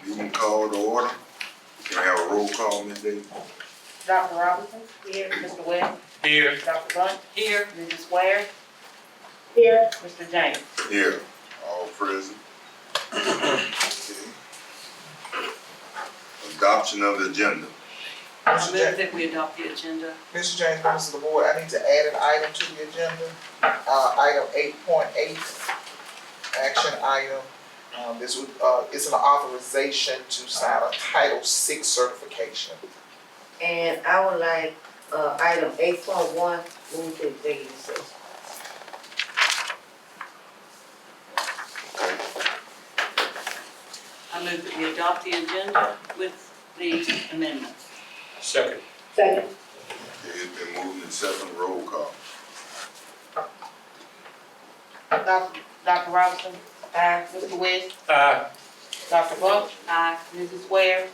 Meeting called to order. Can I have a roll call, Ms. Davis? Dr. Robinson? Here. Mr. Webb? Here. Dr. Blunt? Here. Mrs. Ware? Here. Mr. James? Here, all present. Okay. Adoption of the agenda. I Mr. move James, that we adopt the agenda. Mr. James, members of the board, I need to add an item to the agenda. Item 8.8, action item. It's an authorization to sign a Title VI certification. And I would like, item 8.1, move to executive session. I move that we adopt the agenda with the amendments. Second. Second. Okay, it's been moved and second, roll call. Dr. Robinson? Aye. Mr. West? Aye. Dr. Blunt? Aye. Mrs. Ware?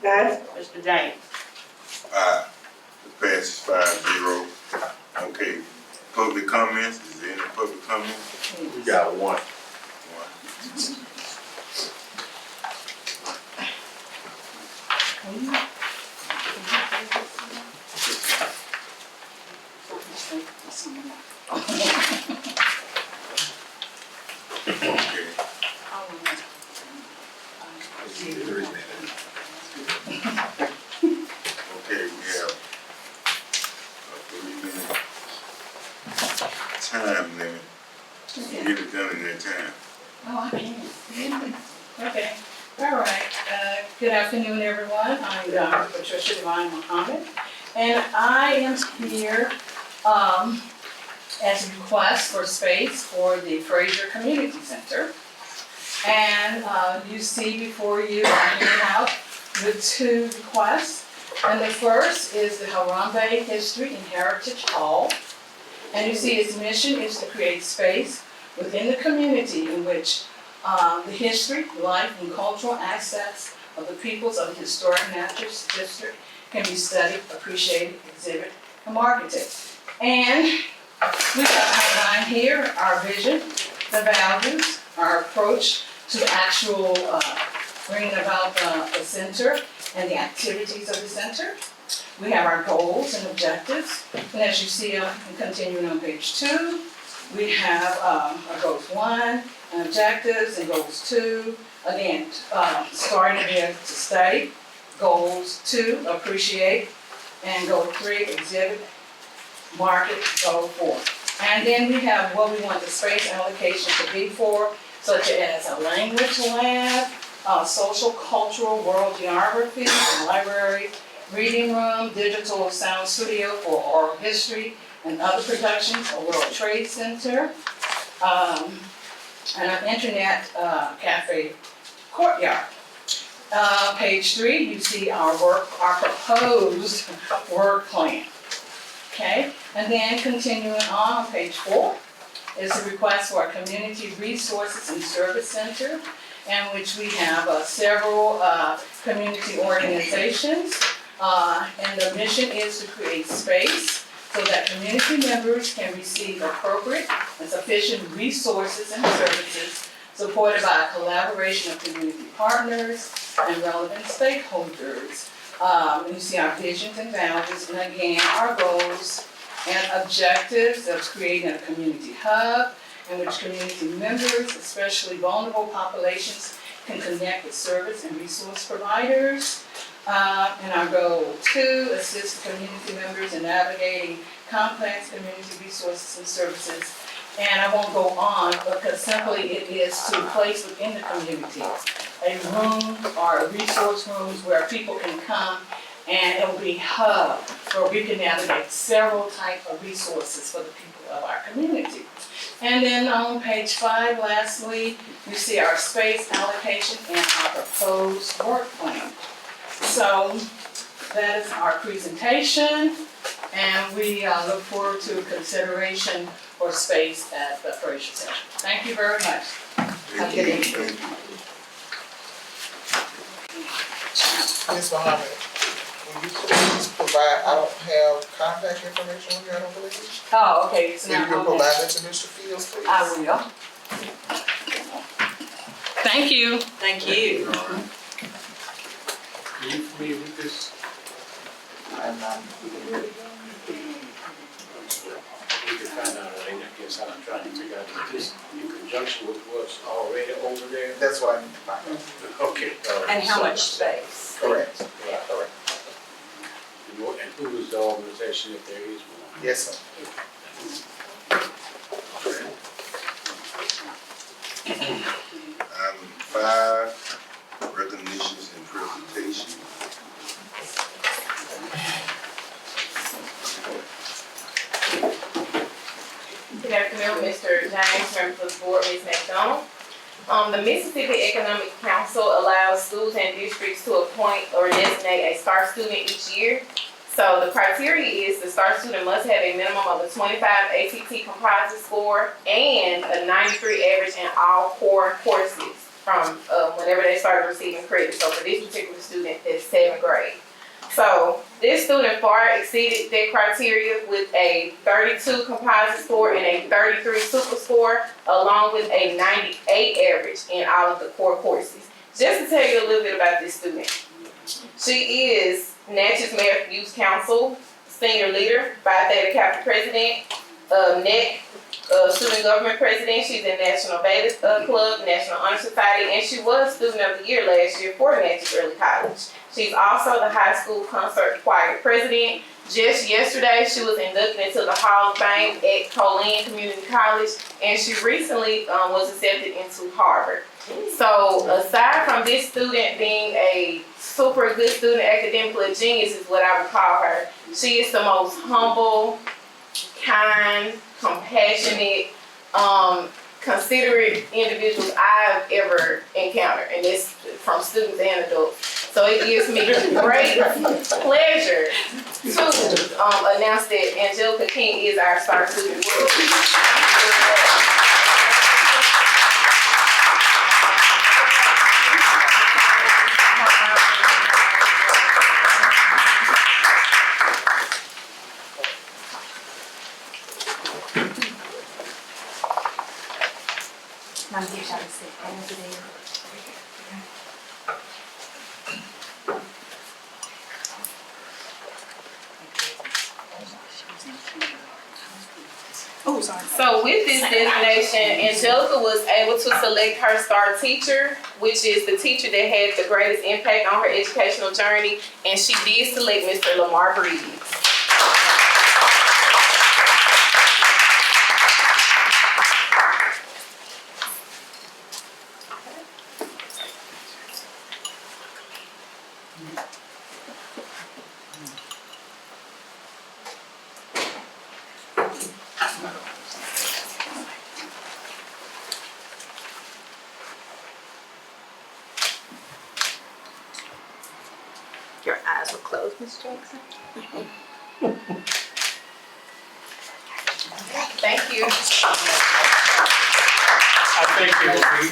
Aye. Mr. James? Aye. It passes 5-0. Okay, public comments, is there any public comments? We got one. One. Okay. Okay, we have a 3-minute time limit. Get it done in that time. Oh, I can. Okay, all right. Good afternoon, everyone. I'm Dr. Patricia Divine Muhammad, and I am here as a request for space for the Fraser Community Center. And you see before you, I came out with 2 requests. And the first is the Harambe History and Heritage Hall. And you see its mission is to create space within the community in which the history, life, and cultural aspects of the peoples of the historic Natchez district can be studied, appreciated, exhibited, and marketed. And we have outlined here our vision, the values, our approach to actual bringing about the center and the activities of the center. We have our goals and objectives, and as you see, continuing on page 2, we have our goals 1, and objectives, and goals 2. Again, starting here to study, goals 2, appreciate, and goal 3, exhibit, market, goal 4. And then we have what we want the space allocation to be for, such as a language lab, social, cultural, world geography, a library, reading room, digital sound studio for oral history and other productions, a World Trade Center, and an internet cafe courtyard. Page 3, you see our proposed work plan. Okay, and then continuing on page 4 is a request for a community resources and service center, in which we have several community organizations, and the mission is to create space so that community members can receive appropriate and sufficient resources and services supported by a collaboration of community partners and relevant stakeholders. You see our visions and values, and again, our goals and objectives of creating a community hub in which community members, especially vulnerable populations, can connect with service and resource providers. And our goal 2, assist community members in navigating complex community resources and services. And I won't go on because simply it is to place within the community a room or resource rooms where people can come, and it will be a hub where we can navigate several types of resources for the people of our community. And then on page 5, lastly, you see our space allocation and our proposed work plan. So that is our presentation, and we look forward to consideration for space at the Fraser Center. Thank you very much. Have a good evening. Ms. Muhammad, will you please provide, I don't have contact information on here, I don't believe. Oh, okay, it's If you not can on provide there. that to Mr. Fields, please. I will. Thank you. Thank you. Are you familiar with this? I'm not. We can find out later, I guess, I'm trying to figure out if this in conjunction with what's already over there. That's what I need to find out. Okay. And how much space? Correct. Yeah. Correct. And who is the organization if there is one? Yes, sir. Item 5, recognitions and presentation. Good afternoon, Mr. James, members of the board, Ms. McDonald. The Mississippi Economic Council allows schools and districts to appoint or designate a STAR student each year. So the criteria is the STAR student must have a minimum of a 25 ACT composite score and a 93 average in all core courses from whenever they started receiving credit. So for this particular student, that's 7th grade. So this student far exceeded that criteria with a 32 composite score and a 33 super score, along with a 98 average in all of the core courses. Just to tell you a little bit about this student. She is Natchez Youth Council Senior Leader, Phi Theta Kappa President, NEC Student Government President. She's in National Beta Club, National Honor Society, and she was Student of the Year last year for Natchez Early College. She's also the high school concert choir president. Just yesterday, she was inducted into the Hall of Fame at Colleen Community College, and she recently was accepted into Harvard. So aside from this student being a super good student, academically a genius is what I would call her, she is the most humble, kind, compassionate, considerate individuals I've ever encountered, and it's from students and adults. So it gives me great pleasure to announce that Angelica King is our STAR student. So with this designation, Angelica was able to select her STAR teacher, which is the teacher that had the greatest impact on her educational journey, and she did select Mr. Lamar Breeze. Your eyes were closed, Ms. Jackson. Thank you. I think it would be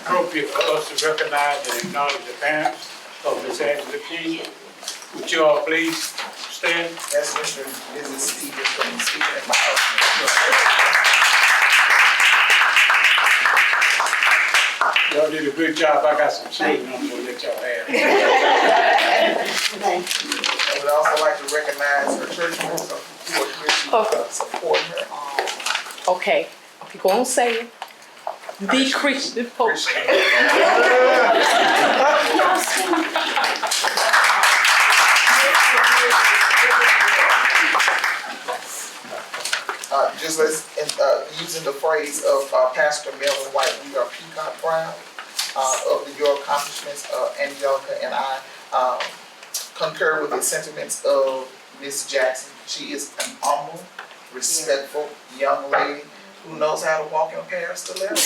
appropriate for us to recognize and acknowledge the parents of Ms. Angela King. Would you all please stand? That's Mr. and Mrs. Stevens from speaking at my house. Y'all did a good job. I got some children I'm gonna let y'all have. I would also like to recognize her church members who are here to support her. Okay, if you're gonna say it, the Christian folk. Just using the phrase of Pastor Melvin White, we are peacock proud of your accomplishments. Angelica and I concur with the sentiments of Miss Jackson. She is an humble, respectful young lady who knows how to walk in Paris to live.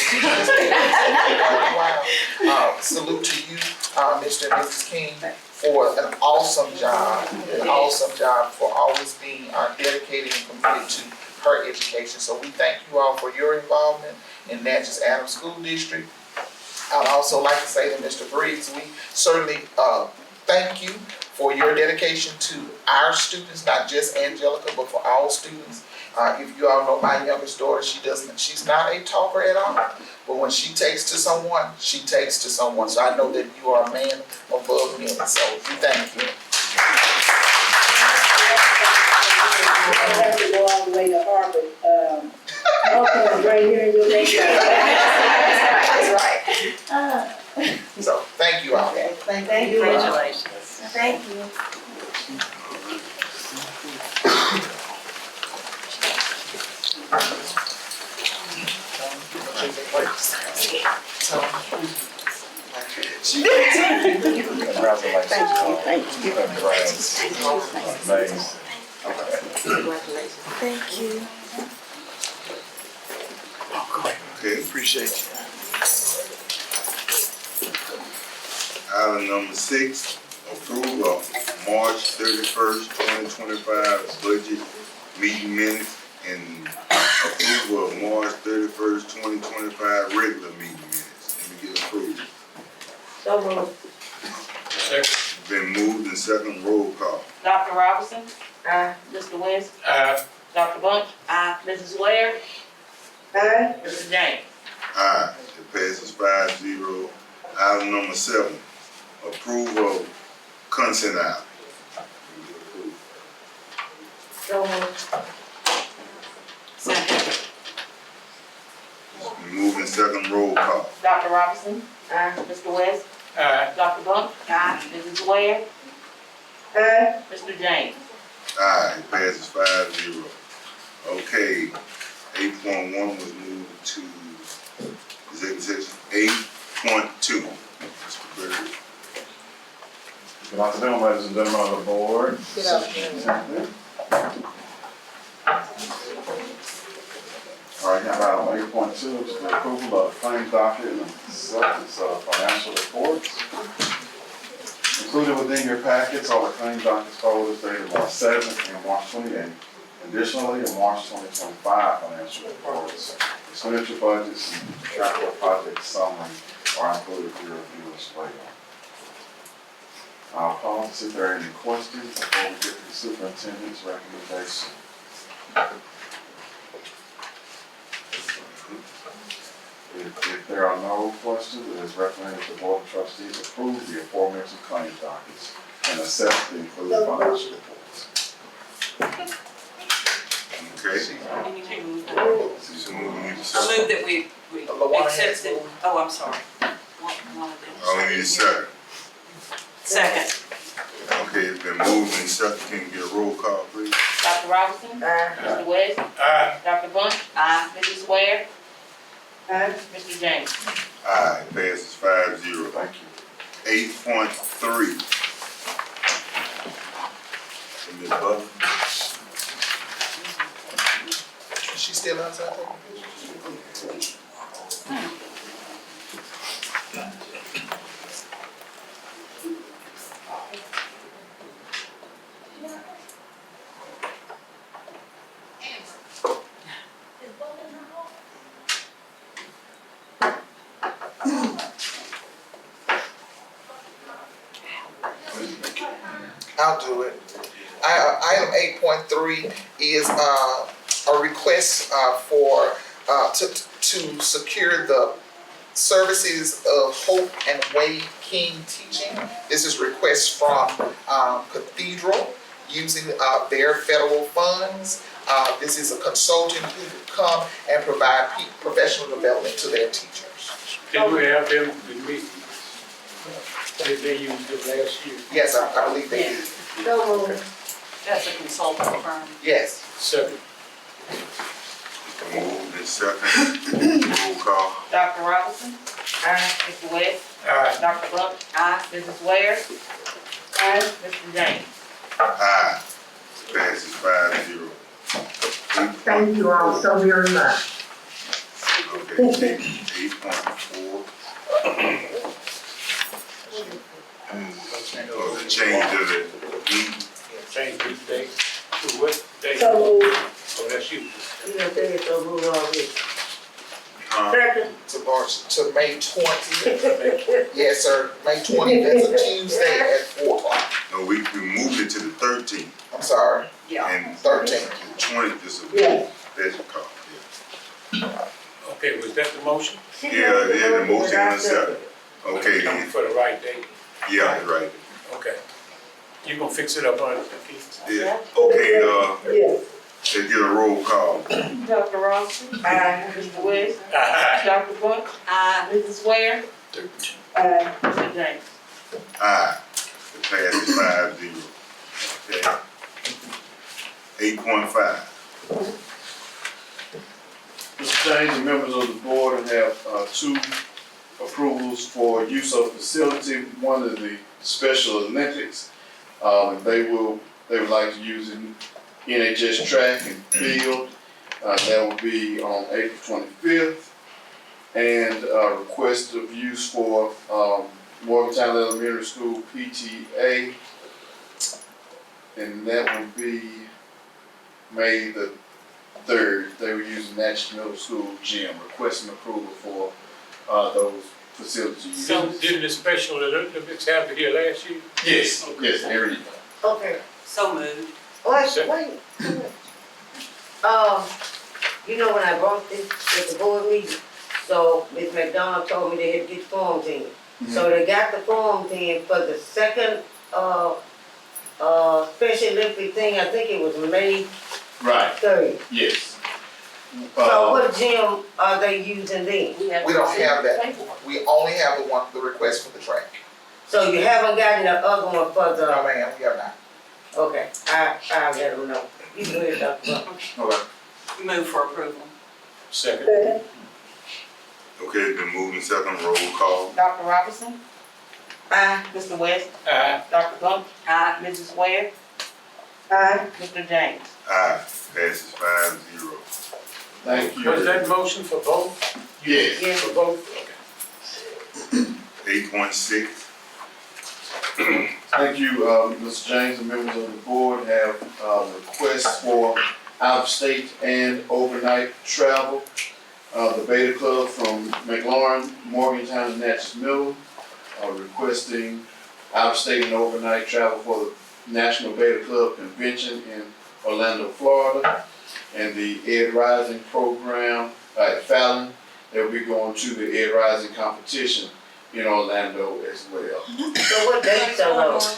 Wow. Salute to you, Mr. and Mrs. King, for an awesome job for always being dedicated and committed to her education. So we thank you all for your involvement in Natchez-Adams School District. I'd also like to say to Mr. Briggs, we certainly thank you for your dedication to our students, not just Angelica, but for all students. If you all know my youngest daughter, she's not a talker at all. But when she takes to someone, she takes to someone. So I know that you are a man above men. So we thank you. I have to go all the way to Harvard. Okay, right here in your backyard. That's right. So thank you all. Thank you. Congratulations. Thank you. Thank you. Okay. Appreciate you. Item number 6, approval of March 31st, 2025 budget meeting minutes and approval of March 31st, 2025 regular meeting minutes. Let me get approved. So moved. Second. Been moved and second, roll call. Dr. Robinson? Aye. Mr. West? Aye. Dr. Bunch? Aye. Mrs. Ware? Aye. Mr. James? Aye, it passes 5-0. Item number 7, approval of consent item. Let me get approved. So moved. Second. Been moved and second, roll call. Dr. Robinson? Aye. Mr. West? Aye. Dr. Bunch? Aye. Mrs. Ware? Aye. Mr. James? Aye, it passes 5-0. Okay, 8.1 was moved to executive session. 8.2, Mr. Bird. Good afternoon, ladies and gentlemen of the board. Good afternoon. All right, now item 8.2, which is the approval of claims docket and acceptance of financial reports. Included within your packets are the claims dockets folders dated March 7th and March 28th. Additionally, the March 2025 financial reports, expenditure budgets, and capital project summary are included for your review as well. I'll pause to see if there are any questions before we get to the superintendent's recommendation. If there are no questions, it is recommended the board of trustees approve the aforementioned claim dockets and accept the included financial reports. Okay. So we need I a second. move that we accept it. Oh, I'm sorry. Oh, we need a second. Second. Okay, it's been moved and second. Can you get a roll call, please? Dr. Robinson? Aye. Mr. West? Aye. Dr. Bunch? Aye. Mrs. Ware? Aye. Mr. James? Aye, it passes 5-0. Thank you. 8.3. Ms. Butler? Is she still outside? I'll do it. Item 8.3 is a request to secure the services of Hope and Wade King Teaching. This is request from Cathedral using their federal funds. This is a consultant who will come and provide professional development to their teachers. Did we have them with me? They used it last year. Yes, I believe they did. So moved. That's a consulting firm. Yes. Second. Moved and second. Roll call. Dr. Robinson? Aye. Mr. West? Aye. Dr. Bunch? Aye. Mrs. Ware? Aye. Mr. James? Aye. Passes 5-0. Thank you all so very much. Okay, 8.4. Oh, the change of the meeting. Change the date to what date? So moved. Oh, that's you. You know, they so moved already. Huh? Second. To May 20th. Yes, sir. May 20th. That's a Tuesday at 4 o'clock. No, we moved it to the 13th. I'm sorry. Yeah. And 13. 20th is a Yeah. special call, Okay, was that the motion? She Yeah, made yeah, the motion but I and the second. seconded. Okay, then, For the right date? yeah, that's right. Okay. You gonna fix it up on Keith? Yeah, okay, Yeah. let's get a roll call. Dr. Robinson? Aye. Mr. West? Aye. Dr. Buck? Mrs. Ware? Mr. James? Aye, it passes 5-0. Okay. 8.5. Mr. James and members of the board have two approvals for use of facility. One is the Special Olympics. They would like to use an NHS track and field. That will be on April 25th. And a request of use for Morgantown Elementary School PTA. And that will be May the 3rd. They were using Natchez Middle School gym, requesting approval for those facility uses. Didn't the Special Olympics happen here last year? Yes, yes, every year. Okay, So moved. wait, Sure. wait. You know when I brought this at the board meeting, so Ms. McDonald told me they had to get forms in. So they got the forms in for the second, Special Olympic thing, I think it was May Right, 3rd. yes. So what gym are they using then? We don't have that. We only have the request for the track. So you haven't gotten the other one for No, the, ma'am, we have not. okay, I'll let them know. You can hear Dr. Buck. Okay. Move for approval. Second. Second. Okay, it's been moved and second, roll call. Dr. Robinson? Aye. Mr. West? Aye. Dr. Buck? Aye. Mrs. Ware? Aye. Mr. James? Aye, passes 5-0. Thank you. Was that motion for both? Yes. Yeah. For both? Okay. 8.6. Thank you, Mr. James and members of the board have requests for out-of-state and overnight travel. The Beta Club from McLaurin, Morgantown, and Natchez Middle are requesting out-of-state and overnight travel for the National Beta Club Convention in Orlando, Florida. And the Ed Rising program at Fallon, they'll be going to the Ed Rising competition in Orlando as well. So what dates are those?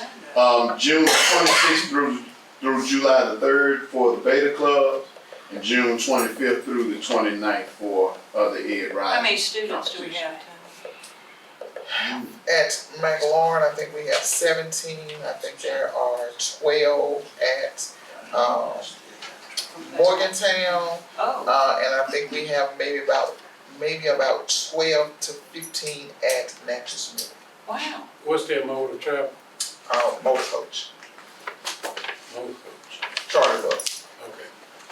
June 26th through July the 3rd for the Beta Club, and June 25th through the 29th for the Ed Rising. How many students do we have, Tony? At McLaurin, I think we have 17. I think there are 12 at Morgantown. Oh, And I think we have maybe about 12 to 15 at Natchez Middle. wow. What's their mode of travel? Motor coach, Motor coach. charter bus.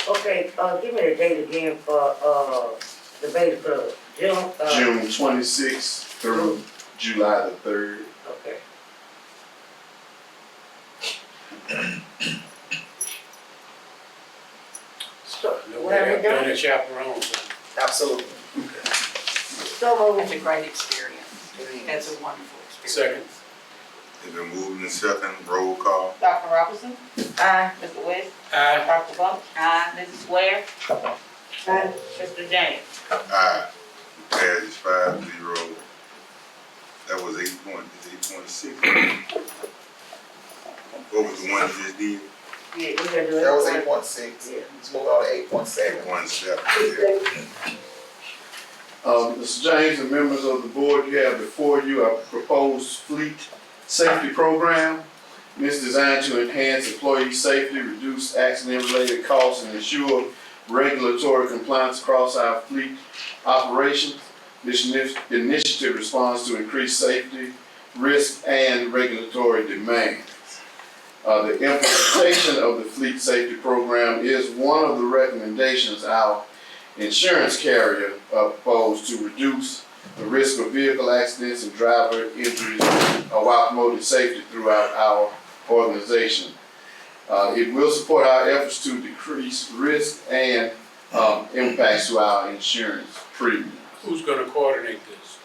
Okay. Okay, give me the date again for, the Beta Club. June 26th through July the 3rd. Okay. So, No, what have we done done? a chaperone, so. Absolutely. So That's moved. a great experience. That's a wonderful experience. Second. It's been moved and second, roll call. Dr. Robinson? Aye. Mr. West? Aye. Dr. Buck? Aye. Mrs. Ware? Aye. Mr. James? Aye, passes 5-0. That was 8.6. What was the one you just did? Yeah, we gotta do it. That was 8.6. Yeah. Let's move on to 8.7. 8.7, yeah. Mr. James and members of the board, you have before you a proposed fleet safety program. This is designed to enhance employee safety, reduce accident-related costs, and ensure regulatory compliance across our fleet operations. This initiative responds to increased safety, risk, and regulatory demands. The implementation of the fleet safety program is one of the recommendations our insurance carrier proposed to reduce the risk of vehicle accidents and driver injuries while promoting safety throughout our organization. It will support our efforts to decrease risk and impacts to our insurance premium. Who's gonna coordinate this?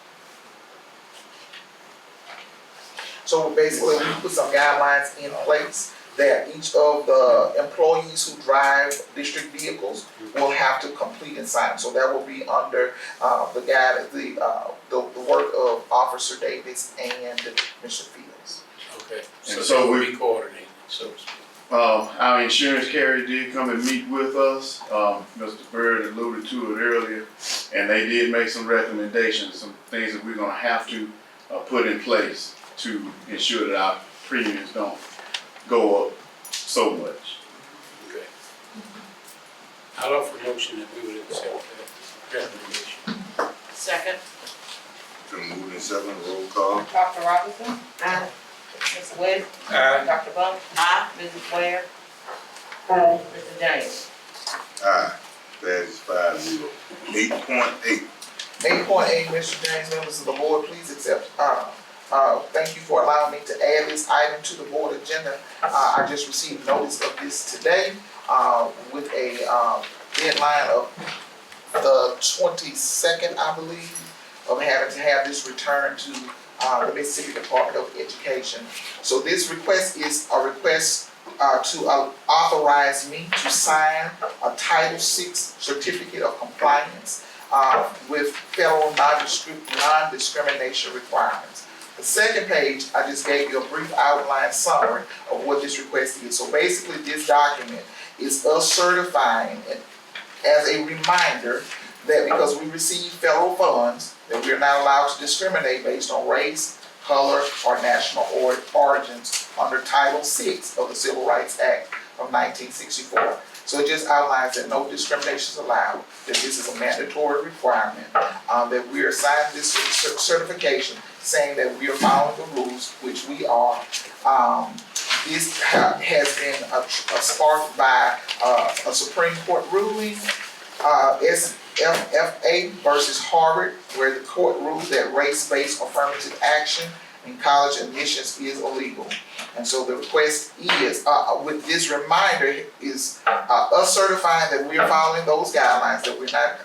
So basically, we put some guidelines in place that each of the employees who drive district vehicles will have to complete and sign. So that will be under the guide, the work of Officer Davis and Mr. Fields. Okay, And so so they will we- be coordinated, so to speak. Our insurance carrier did come and meet with us. Mr. Bird alluded to it earlier, and they did make some recommendations, some things that we're gonna have to put in place to ensure that our premiums don't go up so much. Okay. I'll offer a motion that we would accept that recommendation. Second. Been moved and second, roll call. Dr. Robinson? Aye. Mr. West? Aye. Dr. Bump? Aye. Mrs. Ware? Aye. Mr. James? Aye, passes 5-0. 8.8, 8.8, Mr. James, members of the board, please accept, thank you for allowing me to add this item to the board agenda. I just received notice of this today, with a, deadline of the 22nd, I believe, of having to have this returned to, the Mississippi Department of Education. So this request is a request, to authorize me to sign a Title VI Certificate of Compliance with federal non-discrimination requirements. The second page, I just gave you a brief outline summary of what this request is. So basically, this document is us certifying, as a reminder, that because we receive federal funds, that we are not allowed to discriminate based on race, color, or national origins under Title VI of the Civil Rights Act of 1964. So it just outlines that no discrimination is allowed, that this is a mandatory requirement, that we are signing this certification saying that we are following the rules, which we are. This has been sparked by a Supreme Court ruling, SFFA versus Harvard, where the court ruled that race-based affirmative action in college admissions is illegal. And so the request is, with this reminder, is us certifying that we are following those guidelines, that we're not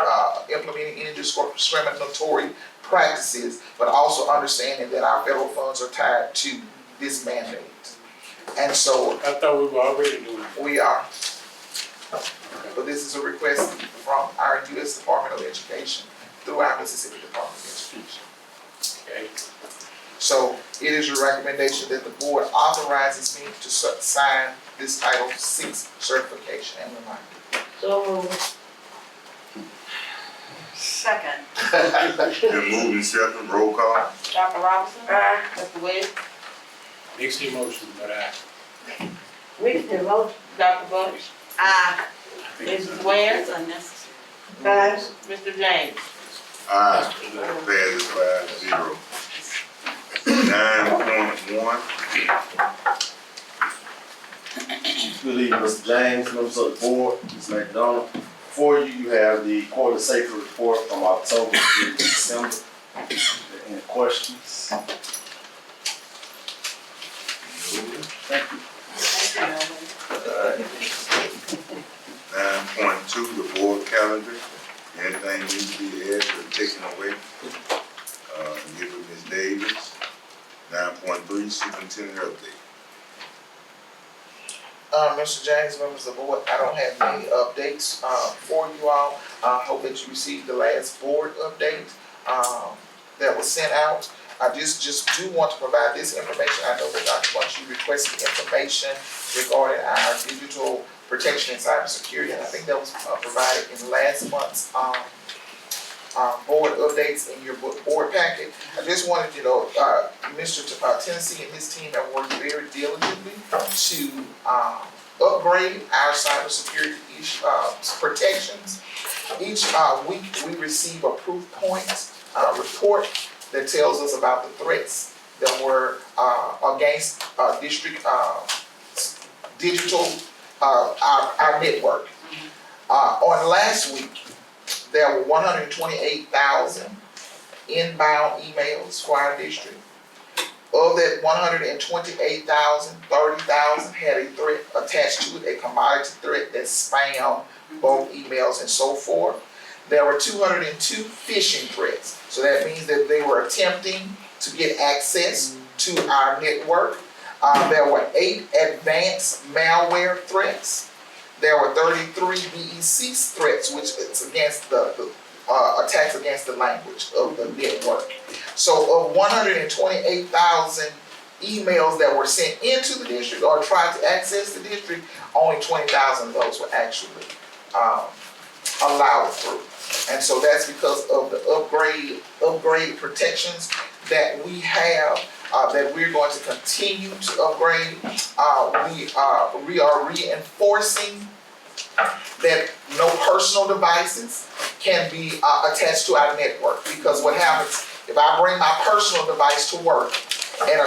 implementing any discriminatory practices, but also understanding that our federal funds are tied to this mandate. And so I thought we were already doing it. we are. But this is a request from our U.S. Department of Education through our Mississippi Department of Education. Okay. So it is your recommendation that the board authorizes me to sign this Title VI certification and reminder. So moved. Second. been moved and second, roll call. Dr. Robinson? Aye. Mr. West? Mixed emotions, but Mr. Motion. Dr. Bump? Aye. Mrs. Ware? It's unnecessary. Aye. Mr. James? Aye, passes 5-0. 9.1, Good evening, Mr. James, members of the board, Ms. McDonald. Before you, you have the quarterly safety report from October through December. Any questions? Thank you. 9.2, the board calendar. Anything needs to be added or taken away? Give it Ms. Davis. 9.3, superintendent update. Mr. James, members of the board, I don't have many updates for you all. I hope that you received the last board update that was sent out. I just do want to provide this information. I know that Dr. Bunch, you requested information regarding our digital protection and cybersecurity, and I think that was provided in last month's board updates in your board packet. I just wanted to know, Mr. Tennessee and his team have worked very diligently to upgrade our cybersecurity protections. Each week we receive a proof point report that tells us about the threats that were against district digital our network. On last week, there were 128,000 inbound emails for our district. Of that 128,000, 30,000 had a threat attached to it, a commodity threat that spam both emails and so forth. There were 202 phishing threats. So that means that they were attempting to get access to our network. There were 8 advanced malware threats. There were 33 BEC threats, which is against the attacks against the language of the network. So of 128,000 emails that were sent into the district or tried to access the district, only 20,000 of those were actually allowed through. And so that's because of the upgrade protections that we have, that we're going to continue to upgrade. We are reinforcing that no personal devices can be attached to our network, because what happens if I bring my personal device to work and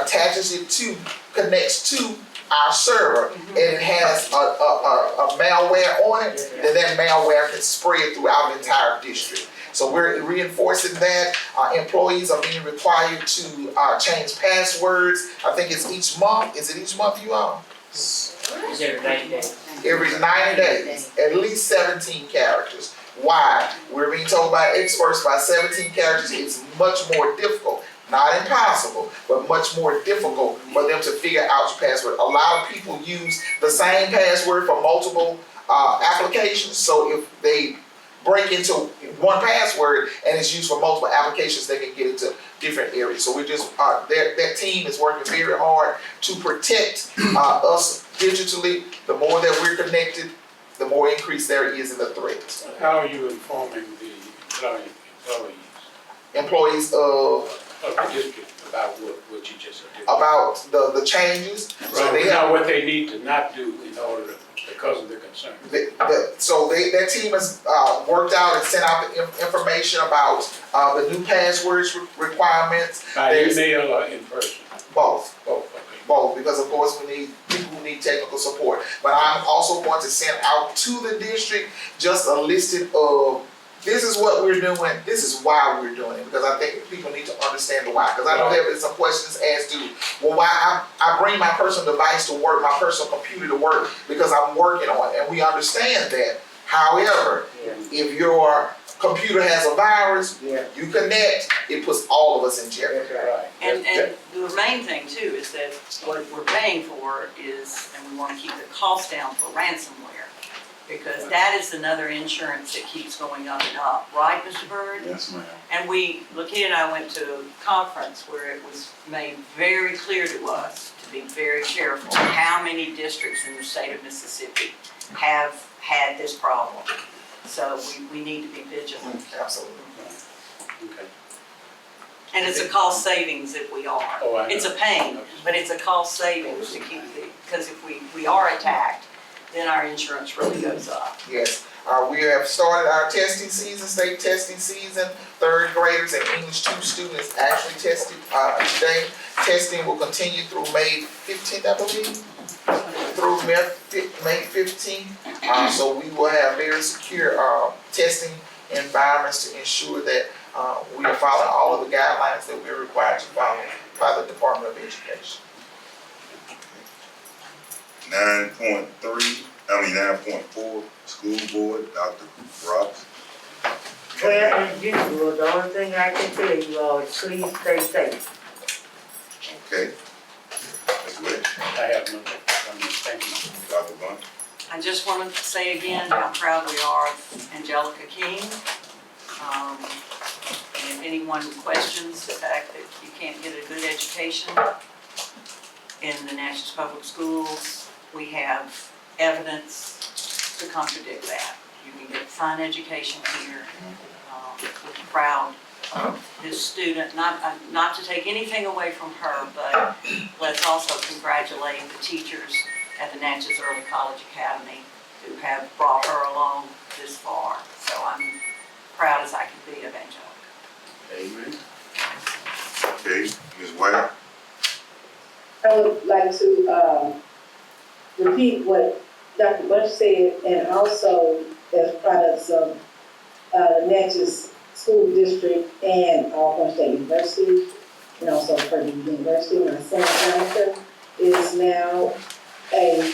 connects to our server, and it has a malware on it, then that malware can spread throughout the entire district. So we're reinforcing that. Employees are being required to change passwords. I think it's each month. Is it each month, you all? It's every 90 days. Every 90 days, at least 17 characters. Why? We're being told by experts by 17 characters, it's much more difficult. Not impossible, but much more difficult for them to figure out your password. A lot of people use the same password for multiple applications. So if they break into one password and it's used for multiple applications, they can get into different areas. So we're just, that team is working very hard to protect us digitally. The more that we're connected, the more increase there is in the threat. How are you informing the Employees of the district about what you just did? about the changes. So they have what they need to not do in order to, because of the concern. That team has worked out and sent out the information about the new passwords requirements. By email or in person? Both. Both, okay. Both, because of course we need people who need technical support. But I'm also going to send out to the district just a listing of, this is what we're doing, this is why we're doing it, because I think people need to understand the why. Because I know there have been some questions as to, well, why I bring my personal device to work, my personal computer to work, because I'm working on it, and we understand that. However, if your computer has a virus, you connect, it puts all of us in jeopardy. Right. And the main thing too is that what we're paying for is, and we want to keep the cost down for ransomware, because that is another insurance that keeps going up and up, right, Mr. Byrd? Yes, ma'am. And Lakia and I went to a conference where it was made very clear to us to be very careful how many districts in the state of Mississippi have had this problem. So we need to be vigilant. Absolutely. Okay. And it's a cost savings if we are. Oh, I know. It's a pain, but it's a cost savings to keep because if we are attacked, then our insurance really goes up. Yes, we have started our testing season, state testing season. 3rd graders and English 2 students actually tested today. Testing will continue through May 15th, I believe, through May 15th. So we will have very secure testing environments to ensure that we are following all of the guidelines that we're required to follow by the Department of Education. 9.4, school board, Dr. Roberts. Well, as usual, the only thing I can tell you all is please stay safe. Okay. Ms. West, I have no, thank you. Dr. Blunt. I just want to say again how proud we are of Angelica King. And if anyone questions the fact that you can't get a good education in the Natchez Public Schools, we have evidence to contradict that. You can get fine education here. We're proud of this student, not to take anything away from her, but let's also congratulate the teachers at the Natchez Early College Academy who have brought her along this far. So I'm proud as I can be of Angelica. Amen. Okay, Ms. White. I would like to repeat what Dr. Bush said, and also as products of the Natchez School District and Alcorn State University, and also Purdue University. My son Jonathan is now a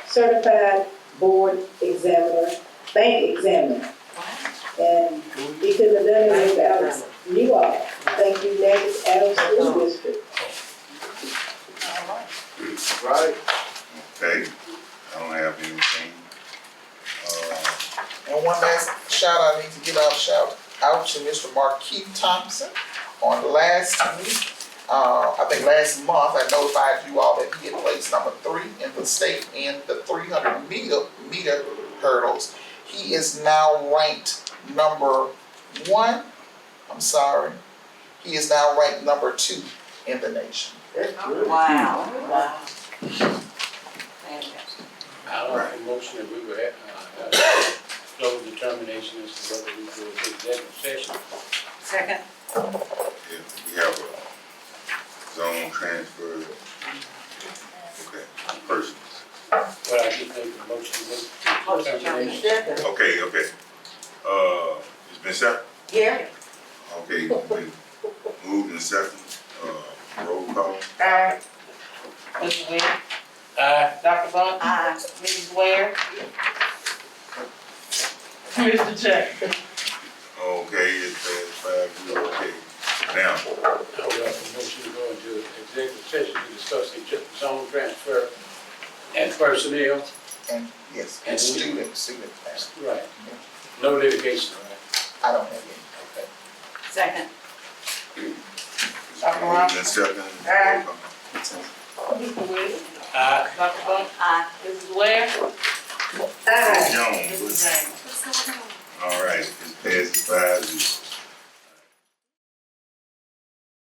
certified board examiner, bank examiner. And he couldn't have done it without you all. Thank you, Natchez-Adams School District. And one last shout out, I need to give out shout out to Mr. Markeith Thompson. On last week, I think last month, I notified you all that he had placed number 3 in the state in the 300 meter hurdles. He is now ranked number 1. I'm sorry. He is now ranked number 2 in the nation. Wow. Fantastic. I'll make a motion that we would have, slow determination as to whether we go to executive session. Second? Yeah, we have a zone transfer. Okay, persons. Well, I just make the motion to Close the determination. termination. Okay, okay. It's been set? Yeah. Okay, been moved and second, roll call. Mr. Ware? Aye. Dr. Bunk? Aye. Mrs. Ware? Mr. Jackson? Okay, it passed 5-0, okay. Now, I would have a motion to go into executive session to discuss the zone transfer and personnel. And yes, And and we- student matter. Right. No litigation, right? I don't have any. Okay. Second? it's been moved and second, roll call. Mr. Ware? Aye. Dr. Bunk? Aye. Mrs. Ware? Jones, Mr. James? all right, it passes 5-0.